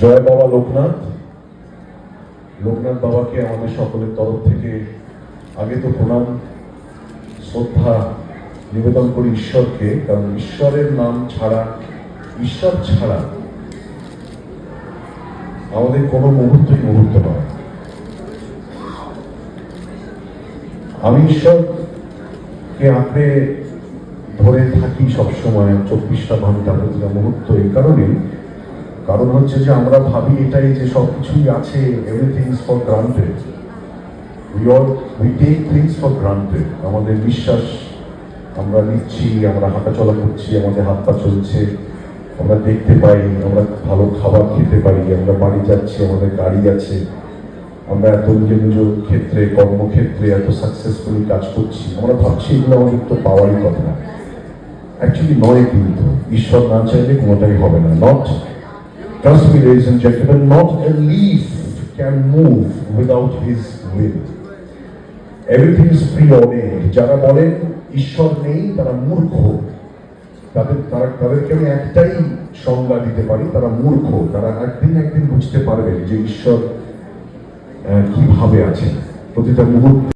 জয় বাবা লোকনাথ। লোকনাথ বাবাকে আমাদের সকলের তরফ থেকে আগে তো প্রণাম শ্রদ্ধা নিবেদন করি ঈশ্বরকে, কারণ ঈশ্বরের নাম ছাড়া, ঈশ্বর ছাড়া আমাদের কোনো মুহূর্তই মুহূর্ত নয়। আমি ঈশ্বরকে আঁকড়ে ধরে থাকি সবসময় 24টা ঘন্টা প্রতিটা মুহূর্ত। এই কারণ হচ্ছে যে আমরা ভাবি এটাই যে সবকিছুই আছে, everything is for granted, we take things for granted. আমাদের বিশ্বাস আমরা নিচ্ছি, আমরা হাঁটাচলা করছি, আমাদের হাত পা চলছে, আমরা দেখতে পাই, আমরা ভালো খাবার খেতে পারি, আমরা বাড়ি যাচ্ছি, আমাদের গাড়ি আছে, আমরা এত নিজ ক্ষেত্রে কর্মক্ষেত্রে এত সাকসেসফুলি কাজ করছি, আমরা ভাবছি এগুলো আমাদের তো পাওয়ারই কথা। অ্যাকচুয়ালি নয়, কিন্তু ঈশ্বর না চাইলে কোনোটাই হবে না। Not, trust me ladies and gentlemen, not a leaf can move without his will. Everything is preordained. যারা বলেন ঈশ্বর নেই তারা মূর্খ, তাদেরকে আমি একটাই সংজ্ঞা দিতে পারি, তারা মূর্খ। তারা একদিন বুঝতে পারবে যে ঈশ্বর কিভাবে আছে প্রতিটা মুহূর্তে।